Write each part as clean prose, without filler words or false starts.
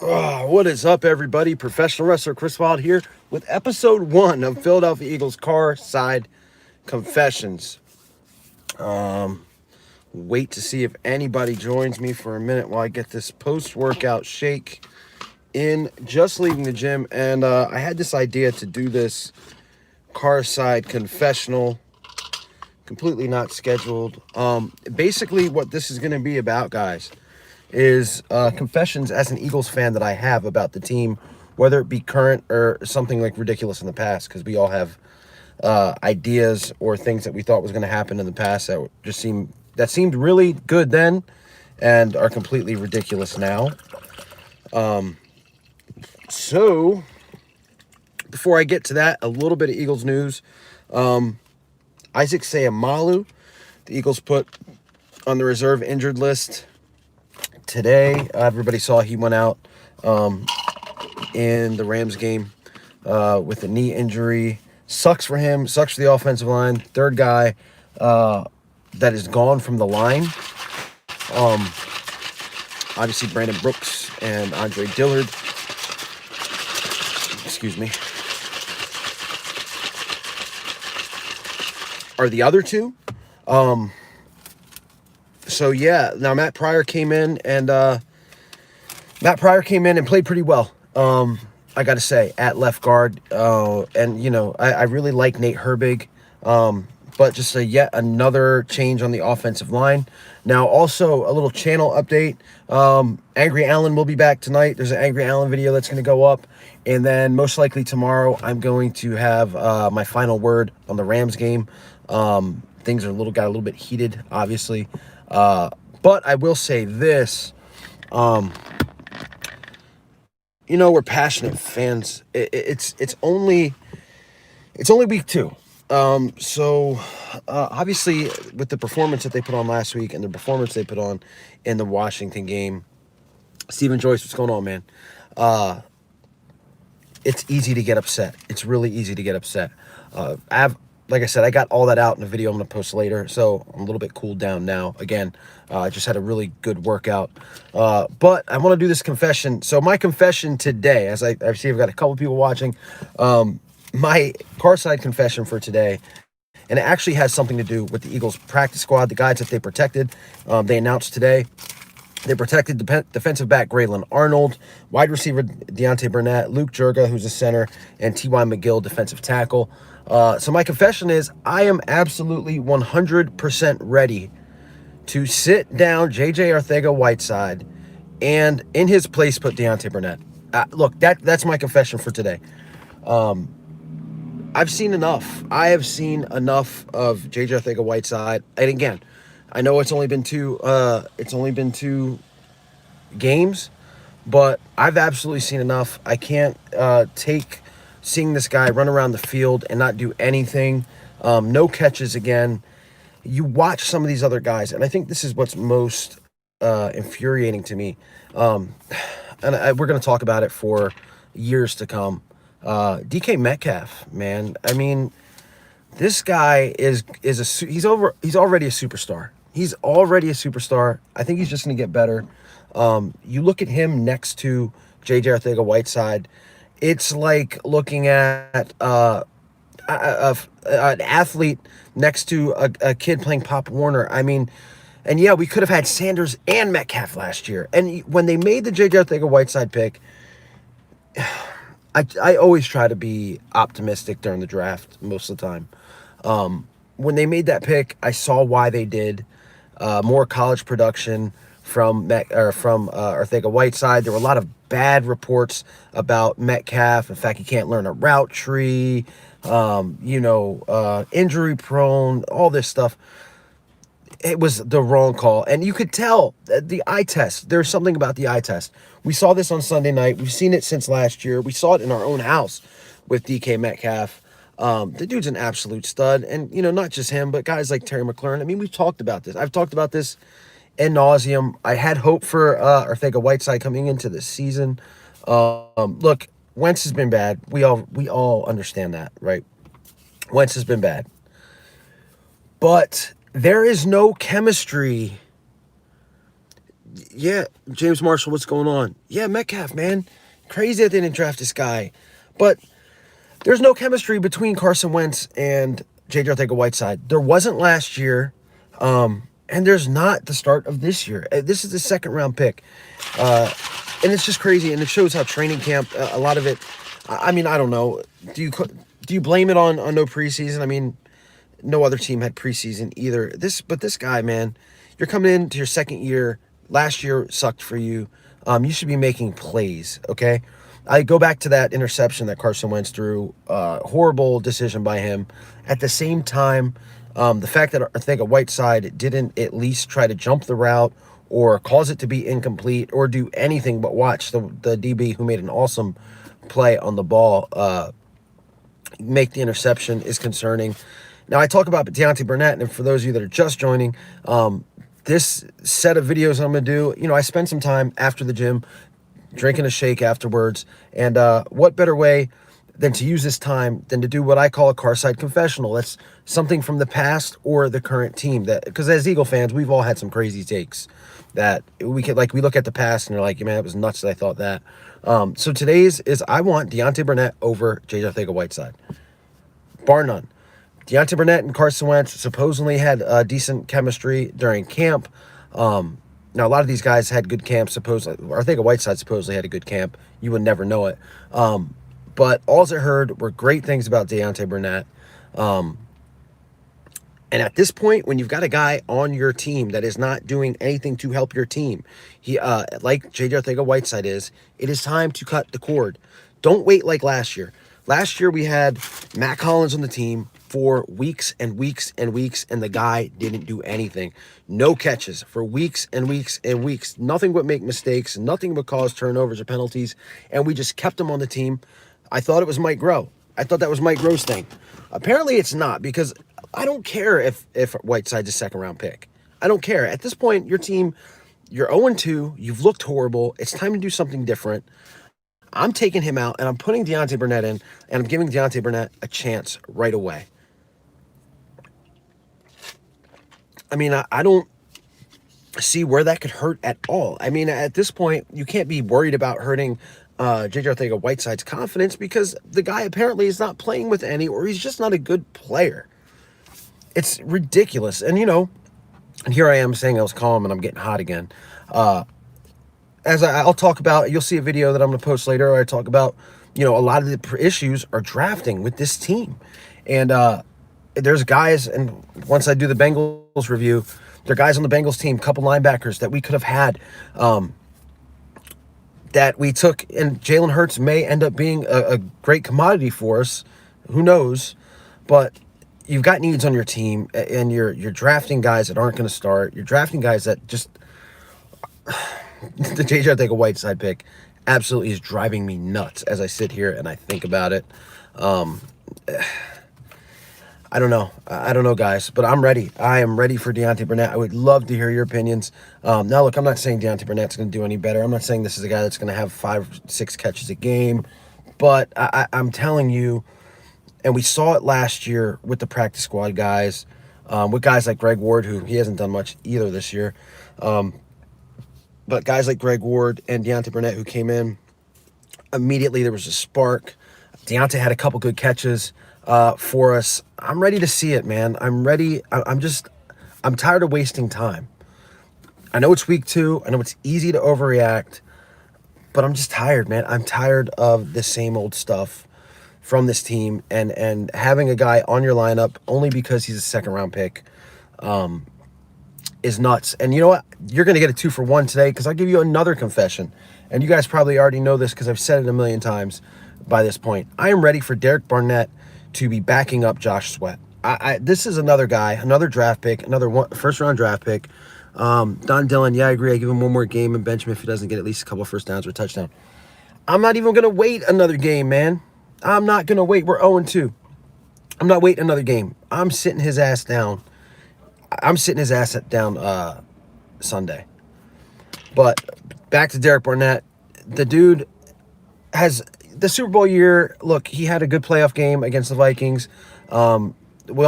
What is up, everybody? Professional wrestler Chris Wild here with episode 1 of Philadelphia Eagles Carside Confessions. Wait to see if anybody joins me for a minute while I get this post-workout shake in. Just leaving the gym, and I had this idea to do this Carside confessional, completely not scheduled. Basically, what this is going to be about, guys, is confessions as an Eagles fan that I have about the team, whether it be current or something like ridiculous in the past, because we all have ideas or things that we thought was going to happen in the past that seemed really good then and are completely ridiculous now. So before I get to that, a little bit of Eagles news. Isaac Seumalo, the Eagles put on the reserve injured list today. Everybody saw he went out in the Rams game with a knee injury. Sucks for him. Sucks for the offensive line. Third guy that is gone from the line. Obviously, Brandon Brooks and Andre Dillard. Excuse me. Are the other two. So yeah, now Matt Pryor came in and played pretty well. I got to say, at left guard, and you know, I really like Nate Herbig, but just yet another change on the offensive line. Now, also a little channel update. Angry Allen will be back tonight. There's an Angry Allen video that's going to go up, and then most likely tomorrow I'm going to have my final word on the Rams game. Things got a little bit heated, obviously. But I will say this, we're passionate fans. It's only week 2. So obviously with the performance that they put on last week and the performance they put on in the Washington game, Stephen Joyce, what's going on, man? It's easy to get upset. It's really easy to get upset. Like I said, I got all that out in a video I'm going to post later, so I'm a little bit cooled down now. Again, I just had a really good workout. But I want to do this confession. So my confession today, as I see I've got a couple people watching, my Carside confession for today, and it actually has something to do with the Eagles practice squad, the guys that they protected. They announced today. They protected defensive back Graylin Arnold, wide receiver Deontay Burnett, Luke Jurga, who's a center, and T.Y. McGill, defensive tackle. So my confession is I am absolutely 100% ready to sit down J.J. Arcega-Whiteside and in his place put Deontay Burnett. Look, that's my confession for today. I've seen enough. I have seen enough of J.J. Arcega-Whiteside. And again, I know it's only been two games, but I've absolutely seen enough. I can't take seeing this guy run around the field and not do anything. No catches again. You watch some of these other guys, and I think this is what's most infuriating to me. And we're going to talk about it for years to come. DK Metcalf, man. I mean, this guy he's already a superstar. He's already a superstar. I think he's just going to get better. You look at him next to J.J. Arcega-Whiteside, it's like looking at an athlete next to a kid playing Pop Warner. I mean, and yeah, we could have had Sanders and Metcalf last year. And when they made the J.J. Arcega-Whiteside pick, I always try to be optimistic during the draft most of the time. When they made that pick, I saw why they did. More college production from Arcega-Whiteside. There were a lot of bad reports about Metcalf. In fact, he can't learn a route tree, injury prone, all this stuff. It was the wrong call. And you could tell the eye test. There's something about the eye test. We saw this on Sunday night. We've seen it since last year. We saw it in our own house with DK Metcalf. The dude's an absolute stud. And, not just him, but guys like Terry McLaurin. I mean, we've talked about this. I've talked about this ad nauseum. I had hope for Arcega-Whiteside coming into this season. Look, Wentz has been bad. We all understand that, right? Wentz has been bad. But there is no chemistry Yeah, James Marshall, what's going on? Yeah, Metcalf, man. Crazy that they didn't draft this guy. But there's no chemistry between Carson Wentz and J.J. Arcega-Whiteside. There wasn't last year, and there's not the start of this year. This is the second round pick. And it's just crazy, and it shows how training camp, a lot of it, I mean, I don't know. Do you blame it on no preseason? I mean, no other team had preseason either. But this guy, man, you're coming into your second year. Last year sucked for you. You should be making plays, okay? I go back to that interception that Carson Wentz threw. Horrible decision by him. At the same time, the fact that I think a Whiteside didn't at least try to jump the route or cause it to be incomplete or do anything but watch the DB who made an awesome play on the ball make the interception is concerning. Now, I talk about Deontay Burnett, and for those of you that are just joining, this set of videos I'm going to do, I spend some time after the gym drinking a shake afterwards, and what better way than to use this time than to do what I call a Carside confessional. That's something from the past or the current team. That because as Eagle fans, we've all had some crazy takes that we look at the past and you're like, man, it was nuts that I thought that. So today's is I want Deontay Burnett over J.J. Arcega-Whiteside, bar none. Deontay Burnett and Carson Wentz supposedly had decent chemistry during camp. Now, a lot of these guys had good camps, supposedly. Arcega-Whiteside supposedly had a good camp. You would never know it. But all I heard were great things about Deontay Burnett. And at this point, when you've got a guy on your team that is not doing anything to help your team, he like J.J. Arcega-Whiteside it is time to cut the cord. Don't wait like last year. Last year, we had Matt Collins on the team for weeks and weeks and weeks, and the guy didn't do anything. No catches for weeks and weeks and weeks. Nothing but make mistakes, nothing but cause turnovers or penalties, and we just kept him on the team. I thought it was Mike Groh. I thought that was Mike Groh's thing. Apparently, it's not, because I don't care if Whiteside's a second-round pick. I don't care. At this point, your team, you're 0-2. You've looked horrible. It's time to do something different. I'm taking him out, and I'm putting Deontay Burnett in, and I'm giving Deontay Burnett a chance right away. I mean, I don't see where that could hurt at all. I mean, at this point, you can't be worried about hurting J.J. Arcega-Whiteside's confidence because the guy apparently is not playing with any, or he's just not a good player. It's ridiculous. And, and here I am saying I was calm and I'm getting hot again. As I'll talk about, you'll see a video that I'm going to post later where I talk about, a lot of the issues are drafting with this team. And there's guys, and once I do the Bengals review, there are guys on the Bengals team, couple linebackers that we could have had that we took, and Jalen Hurts may end up being a great commodity for us. Who knows? But you've got needs on your team, and you're drafting guys that aren't going to start. You're drafting guys that just... The J.J. Arcega-Whiteside pick absolutely is driving me nuts as I sit here and I think about it. I don't know, guys, but I'm ready. I am ready for Deontay Burnett. I would love to hear your opinions. Now, look, I'm not saying Deontay Burnett's going to do any better. I'm not saying this is a guy that's going to have 5-6 catches a game, but I'm telling you, and we saw it last year with the practice squad guys, with guys like Greg Ward, who he hasn't done much either this year. But guys like Greg Ward and Deontay Burnett who came in, immediately there was a spark. Deontay had a couple good catches for us. I'm ready to see it, man. I'm ready. I'm tired of wasting time. I know it's week 2. I know it's easy to overreact, but I'm just tired, man. I'm tired of the same old stuff from this team and having a guy on your lineup only because he's a second-round pick is nuts. And you know what? You're going to get a 2-for-1 today because I'll give you another confession. And you guys probably already know this because I've said it a million times by this point. I am ready for Derek Barnett to be backing up Josh Sweat. This is another guy, another draft pick, another first-round draft pick. Don Dillon, yeah, I agree. I give him one more game and bench him if he doesn't get at least a couple first downs or a touchdown. I'm not even going to wait another game, man. I'm not going to wait. We're 0-2. I'm not waiting another game. I'm sitting his ass down. Sunday. But back to Derek Barnett. The dude has the Super Bowl year. Look, he had a good playoff game against the Vikings. We all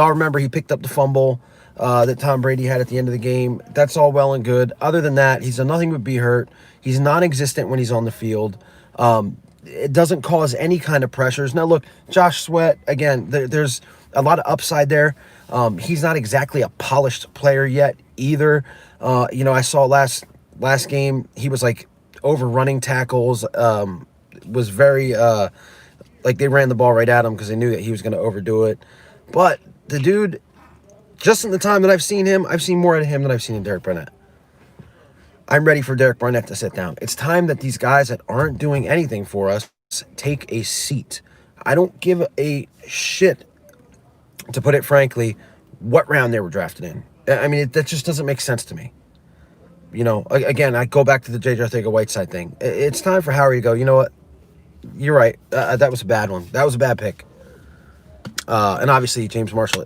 remember he picked up the fumble that Tom Brady had at the end of the game. That's all well and good. Other than that, he's done nothing but be hurt. He's non-existent when he's on the field. It doesn't cause any kind of pressures. Now, look, Josh Sweat, again, there's a lot of upside there. He's not exactly a polished player yet either. I saw last game, he was like overrunning tackles, was very, like they ran the ball right at him because they knew that he was going to overdo it. But the dude, just in the time that I've seen him, I've seen more of him than I've seen in Derek Barnett. I'm ready for Derek Barnett to sit down. It's time that these guys that aren't doing anything for us take a seat. I don't give a shit, to put it frankly, what round they were drafted in. I mean, that just doesn't make sense to me. Again, I go back to the J.J. Arcega-Whiteside thing. It's time for Howie to go, you know what? You're right. That was a bad one. That was a bad pick. And obviously, James Marshall,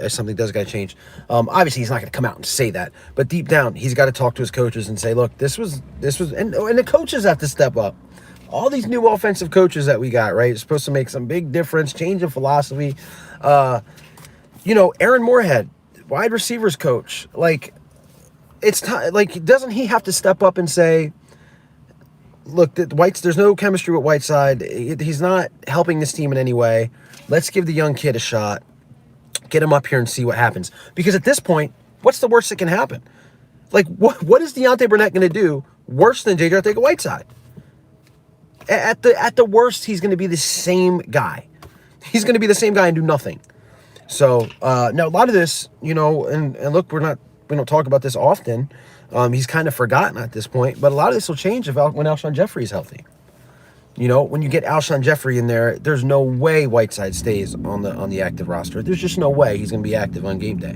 something does got to change. Obviously, he's not going to come out and say that. But deep down, he's got to talk to his coaches and say, look, this was, and the coaches have to step up. All these new offensive coaches that we got, right, it's supposed to make some big difference, change of philosophy. Aaron Moorhead, wide receivers coach, like, it's time. Like, doesn't he have to step up and say, look, there's no chemistry with Whiteside. He's not helping this team in any way. Let's give the young kid a shot. Get him up here and see what happens. Because at this point, what's the worst that can happen? Like, what is Deontay Burnett going to do worse than J.J. Arcega-Whiteside? At the worst, he's going to be the same guy. He's going to be the same guy and do nothing. So, now a lot of this, and look, we don't talk about this often. He's kind of forgotten at this point, but a lot of this will change when Alshon Jeffrey is healthy. When you get Alshon Jeffrey in there, there's no way Whiteside stays on the active roster. There's just no way he's going to be active on game day.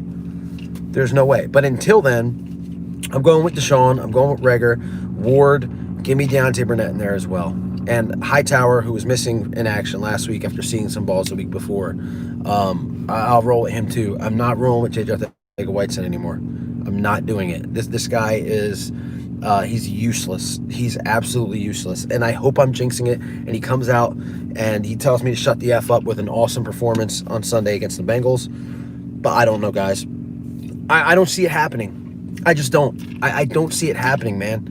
There's no way. But until then, I'm going with Deshaun. I'm going with Reagor, Ward. Give me Deontay Burnett in there as well. And Hightower, who was missing in action last week after seeing some balls the week before. I'll roll with him too. I'm not rolling with J.J. Whiteside anymore. I'm not doing it. This guy is... he's useless. He's absolutely useless. And I hope I'm jinxing it. And he comes out and he tells me to shut the F up with an awesome performance on Sunday against the Bengals. But I don't know, guys. I don't see it happening. I just don't. I don't see it happening, man.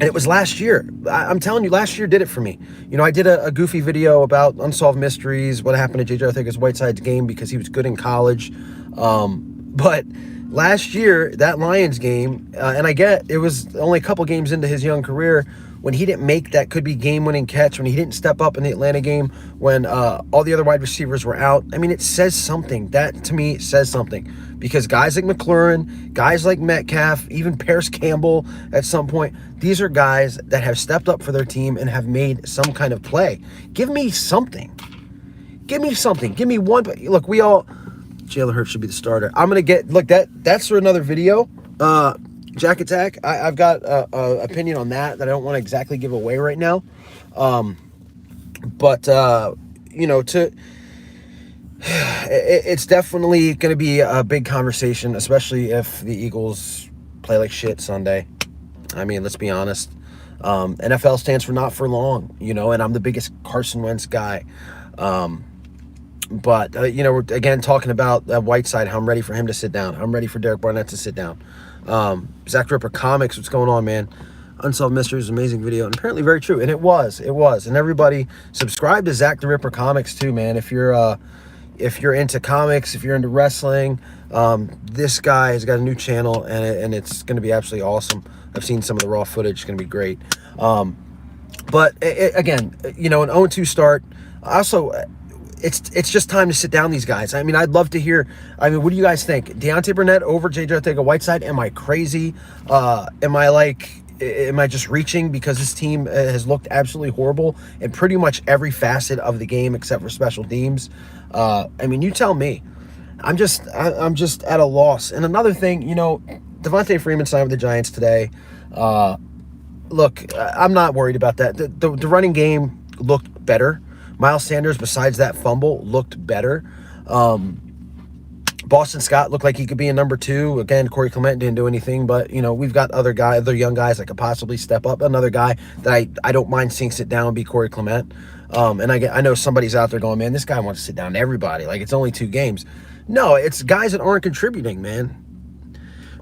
And it was last year. I'm telling you, last year did it for me. I did a goofy video about unsolved mysteries, what happened to J.J. Arcega-Whiteside's game because he was good in college. But last year, that Lions game, and I get it was only a couple games into his young career when he didn't make that could be game-winning catch, when he didn't step up in the Atlanta game, when all the other wide receivers were out. I mean, it says something. That, to me, says something. Because guys like McLaurin, guys like Metcalf, even Paris Campbell at some point, these are guys that have stepped up for their team and have made some kind of play. Give me something. Give me something. Give me one. Look, Jalen Hurts should be the starter. I'm going to that's for another video. Jack Attack, I've got an opinion on that I don't want to exactly give away right now. It's definitely going to be a big conversation, especially if the Eagles play like shit Sunday. I mean, let's be honest. NFL stands for not for long, and I'm the biggest Carson Wentz guy. But we're again talking about Whiteside, how I'm ready for him to sit down. I'm ready for Derek Barnett to sit down. Zach Ripper Comics, what's going on, man? Unsolved Mysteries, amazing video, and apparently very true. And it was. And everybody subscribe to Zach the Ripper Comics too, man. If you're into comics, if you're into wrestling, this guy has got a new channel, and it's going to be absolutely awesome. I've seen some of the raw footage. It's going to be great. But again, an 0-2 start. Also, it's just time to sit down these guys. I mean, I'd love to hear. I mean, what do you guys think? Deontay Burnett over J.J. Arcega-Whiteside? Am I crazy? Am I just reaching because this team has looked absolutely horrible in pretty much every facet of the game except for special teams? I mean, you tell me. I'm just at a loss. And another thing, Devontae Freeman signed with the Giants today. Look, I'm not worried about that. The running game looked better. Miles Sanders, besides that fumble, looked better. Boston Scott looked like he could be a number 2. Again, Corey Clement didn't do anything, but, we've got other young guys that could possibly step up. Another guy that I don't mind seeing sit down would be Corey Clement. And I know somebody's out there going, man, this guy wants to sit down everybody. Like, it's only 2 games. No, it's guys that aren't contributing, man.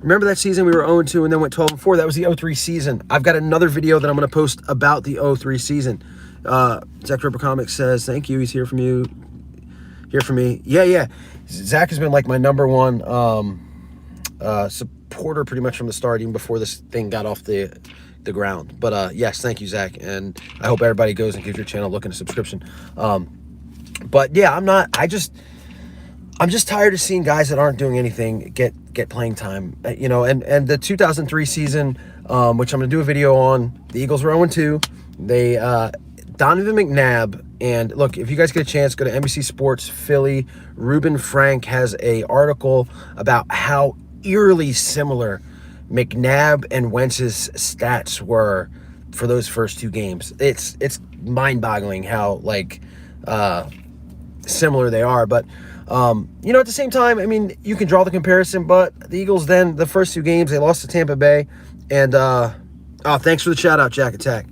Remember that season we were 0-2 and then went 12-4? That was the 03 season. I've got another video that I'm going to post about the 03 season. Zach Ripper Comics says, thank you. He's here from you. Here for me. Yeah. Zach has been like my number one supporter pretty much from the start, even before this thing got off the ground. But yes, thank you, Zach. And I hope everybody goes and gives your channel a look and a subscription. But yeah, I'm just tired of seeing guys that aren't doing anything get playing time, you know. And the 2003 season, which I'm gonna do a video on, the Eagles were 0-2. They Donovan McNabb, and look, if you guys get a chance, go to NBC Sports Philly. Ruben Frank has a article about how eerily similar McNabb and Wentz's stats were for those first two games. It's mind-boggling how like similar they are. But you know, at the same time, I mean, you can draw the comparison, but the Eagles then, the first two games, they lost to Tampa Bay. And oh, thanks for the shout out, Jack Attack.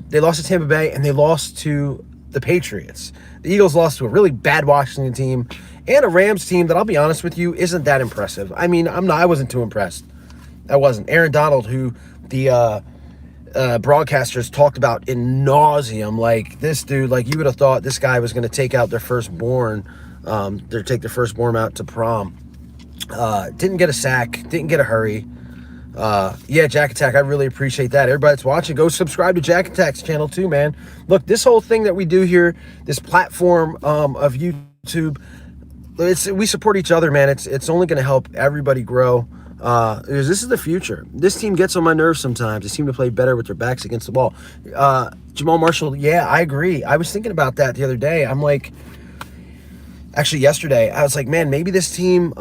They lost to Tampa Bay and they lost to the Patriots. The Eagles lost to a really bad Washington team and a Rams team that, I'll be honest with you, isn't that impressive. I mean, I wasn't too impressed. I wasn't. Aaron Donald, who the broadcasters talked about in nauseum, like this dude, like you would have thought this guy was going to take out their firstborn, take their firstborn out to prom. Didn't get a sack, didn't get a hurry. Yeah, Jack Attack, I really appreciate that. Everybody that's watching, go subscribe to Jack Attack's channel too, man. Look, this whole thing that we do here, this platform of YouTube, we support each other, man. It's only going to help everybody grow. Because this is the future. This team gets on my nerves sometimes. They seem to play better with their backs against the ball. Jamal Marshall, yeah, I agree. I was thinking about that the other day. I'm like, actually yesterday, I was like, man, maybe this team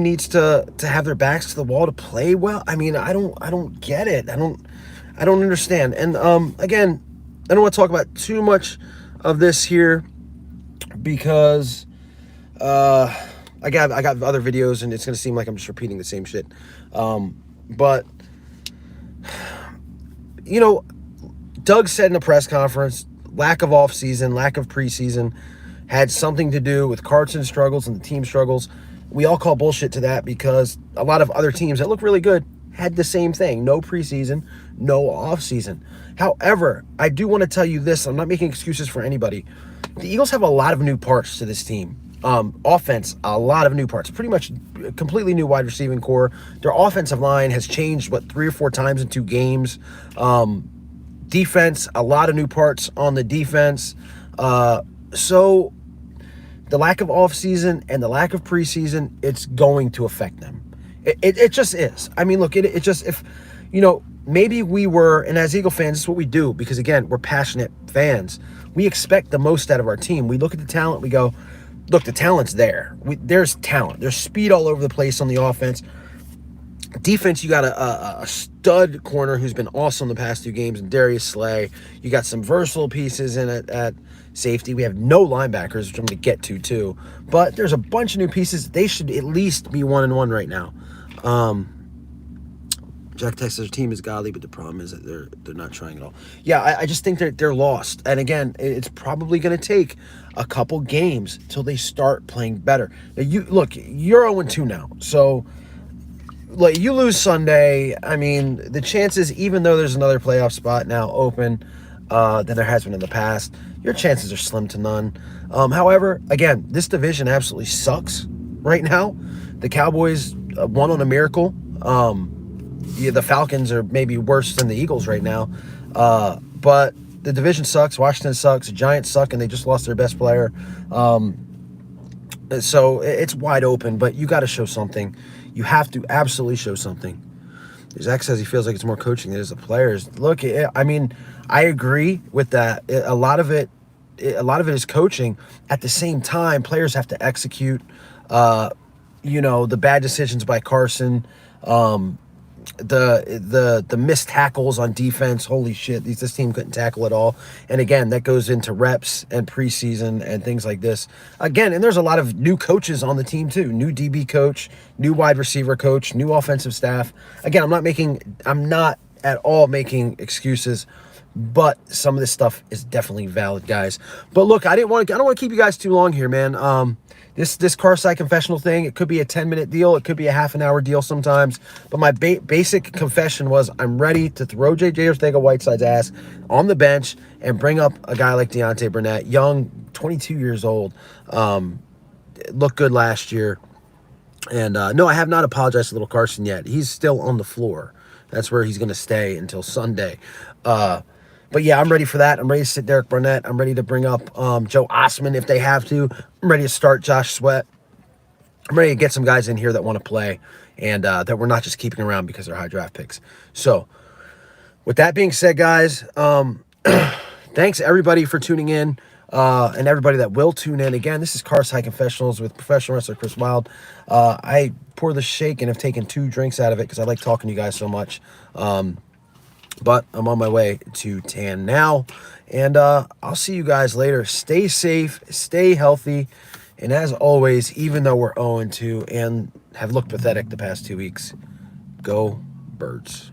needs to have their backs to the wall to play well. I mean, I don't get it. I don't understand. And again, I don't want to talk about too much of this here because I got other videos and it's going to seem like I'm just repeating the same shit. But you know, Doug said in a press conference, lack of offseason, lack of preseason had something to do with Carside struggles and the team struggles. We all call bullshit to that because a lot of other teams that look really good had the same thing. No preseason, no offseason. However, I do want to tell you this. I'm not making excuses for anybody. The Eagles have a lot of new parts to this team. Offense, a lot of new parts. Pretty much completely new wide receiving core. Their offensive line has changed, 3 or 4 times in 2 games. Defense, a lot of new parts on the defense. So the lack of offseason and the lack of preseason, it's going to affect them. It just is. I mean, look, it just, if, you know, maybe we were, and as Eagle fans, this is what we do, because again, we're passionate fans. We expect the most out of our team. We look at the talent, we go, look, the talent's there. There's talent. There's speed all over the place on the offense. Defense, you got a stud corner who's been awesome the past 2 games, and Darius Slay. You got some versatile pieces in it at safety. We have no linebackers, which I'm going to get to too. But there's a bunch of new pieces. They should at least be 1-1 right now. Jack Texas, their team is godly, but the problem is that they're not trying at all. Yeah, I just think they're lost. And again, it's probably going to take a couple games till they start playing better. Now, you're 0-2 now, so like you lose Sunday. I mean, the chances, even though there's another playoff spot now open than there has been in the past, your chances are slim to none. However, again, this division absolutely sucks right now. The Cowboys won on a miracle. Yeah, the Falcons are maybe worse than the Eagles right now. But the division sucks. Washington sucks. The Giants suck, and they just lost their best player. So it's wide open, but you got to show something. You have to absolutely show something. Zach says he feels like it's more coaching than it is the players. Look, I mean, I agree with that. A lot of it is coaching. At the same time, players have to execute. You know, the bad decisions by Carson. The missed tackles on defense. Holy shit, this team couldn't tackle at all. And again, that goes into reps and preseason and things like this. Again, and there's a lot of new coaches on the team too. New DB coach, new wide receiver coach, new offensive staff. Again, I'm not at all making excuses, but some of this stuff is definitely valid, guys. But look, I don't want to keep you guys too long here, man. This Carside confessional thing, it could be a 10-minute deal, it could be a half-an-hour deal sometimes. But my basic confession was I'm ready to throw JJ Ortega-Whiteside's ass on the bench and bring up a guy like Deontay Burnett, young, 22 years old. Looked good last year. And no, I have not apologized to Little Carson yet. He's still on the floor. That's where he's going to stay until Sunday. But yeah, I'm ready for that. I'm ready to sit Derek Barnett. I'm ready to bring up Joe Osman if they have to. I'm ready to start Josh Sweat. I'm ready to get some guys in here that want to play and that we're not just keeping around because they're high draft picks. So with that being said, guys, thanks everybody for tuning in. And everybody that will tune in. Again, this is Carside Confessionals with professional wrestler Chris Wilde. I pour the shake and have taken 2 drinks out of it because I like talking to you guys so much. But I'm on my way to tan now. And I'll see you guys later. Stay safe, stay healthy. And as always, even though we're 0-2 and have looked pathetic the past 2 weeks, go Birds.